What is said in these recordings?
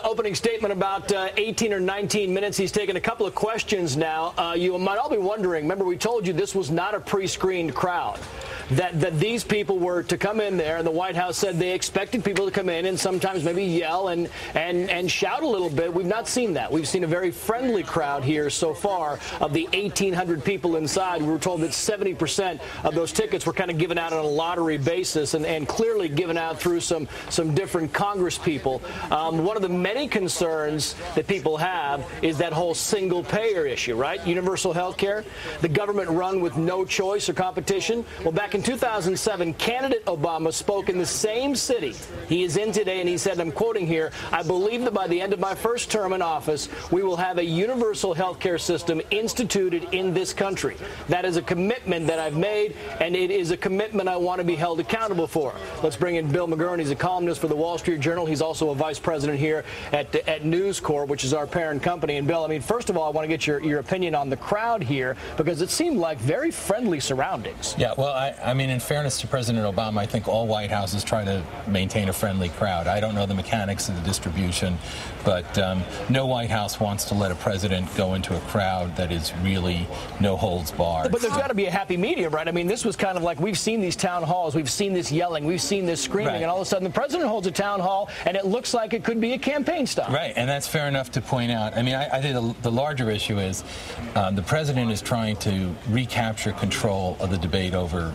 Opening statement about 18 or 19 minutes. He's taken a couple of questions now. You might all be wondering, remember we told you this was not a pre-screened crowd, that these people were to come in there, and the White House said they expected people to come in and sometimes maybe yell and shout a little bit. We've not seen that. We've seen a very friendly crowd here so far. Of the 1,800 people inside, we were told that 70% of those tickets were kind of given out on a lottery basis and clearly given out through some different Congress people. One of the many concerns that people have is that whole single-payer issue, right? Universal health care, the government run with no choice or competition. Well, back in 2007, candidate Obama spoke in the same city he is in today, and he said, I'm quoting here, I believe that by the end of my first term in office, we will have a universal health care system instituted in this country. That is a commitment that I've made, and it is a commitment I want to be held accountable for. Let's bring in Bill McGurn. He's a columnist for the Wall Street Journal. He's also a vice president here at News Corp, which is our parent company. And Bill, I mean, first of all, I want to get your opinion on the crowd here, because it seemed like very friendly surroundings. Yeah, well, I mean, in fairness to President Obama, I think all White Houses try to maintain a friendly crowd. I don't know the mechanics of the distribution, but no White House wants to let a president go into a crowd that is really no holds barred. But there's got to be a happy medium, right? I mean, this was kind of like, we've seen these town halls, we've seen this yelling, we've seen this screaming, right. And all of a sudden the president holds a town hall, and it looks like it could be a campaign stop. Right, and that's fair enough to point out. I mean, I think the larger issue is the president is trying to recapture control of the debate over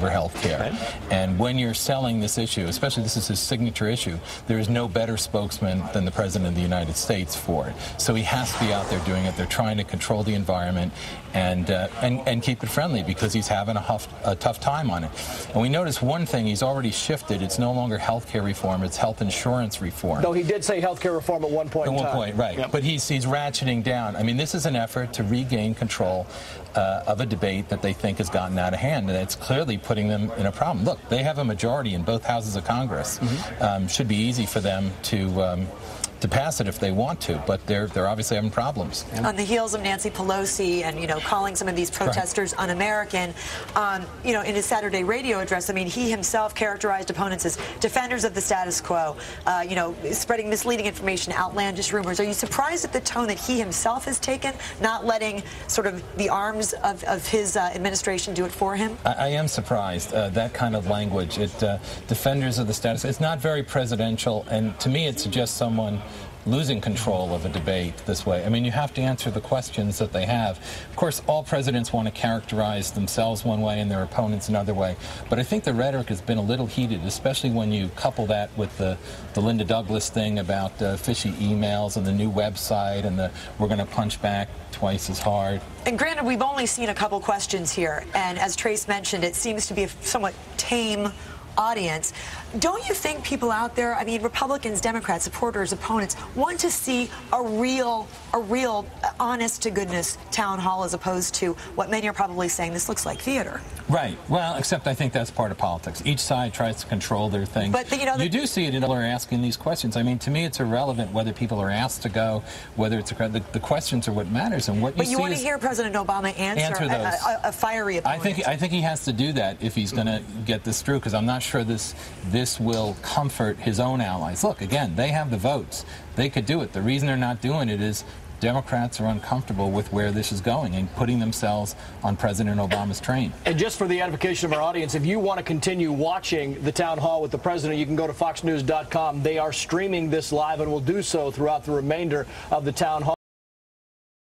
health care. Right. And when you're selling this issue, especially this is his signature issue, there is no better spokesman than the President of the United States for it. So he has to be out there doing it. They're trying to control the environment and keep it friendly, because he's having a tough time on it. And we notice one thing, he's already shifted. It's no longer health care reform, it's health insurance reform. Though he did say health care reform at one point in time. At one point, right. Yep. But he's ratcheting down. I mean, this is an effort to regain control of a debate that they think has gotten out of hand, and it's clearly putting them in a problem. Look, they have a majority in both houses of Congress. Mm-hmm. Should be easy for them to pass it if they want to, but they're obviously having problems. On the heels of Nancy Pelosi and, calling some of these protesters un-American, in his Saturday radio address, I mean, he himself characterized opponents as defenders of the status quo, spreading misleading information, outlandish rumors. Are you surprised at the tone that he himself has taken, not letting sort of the arms of his administration do it for him? I am surprised. That kind of language, defenders of the status, it's not very presidential, and to me it suggests someone losing control of a debate this way. I mean, you have to answer the questions that they have. Of course, all presidents want to characterize themselves one way and their opponents another way, but I think the rhetoric has been a little heated, especially when you couple that with the Linda Douglas thing about fishy emails and the new website and we're going to punch back twice as hard. And granted, we've only seen a couple questions here, and as Trace mentioned, it seems to be a somewhat tame audience. Don't you think people out there, I mean, Republicans, Democrats, supporters, opponents, want to see a real honest-to-goodness town hall, as opposed to what many are probably saying this looks like theater? Right. Well, except I think that's part of politics. Each side tries to control their thing. But you do see it in people are asking these questions. I mean, to me, it's irrelevant whether people are asked to go, whether it's the questions are what matters, and what you see. But you want to hear President Obama answer a fiery opponent. I think he has to do that if he's going to get this through, because I'm not sure this will comfort his own allies. Look, again, they have the votes. They could do it. The reason they're not doing it is Democrats are uncomfortable with where this is going and putting themselves on President Obama's train. And just for the edification of our audience, if you want to continue watching the town hall with the president, you can go to foxnews.com. They are streaming this live and will do so throughout the remainder of the town hall.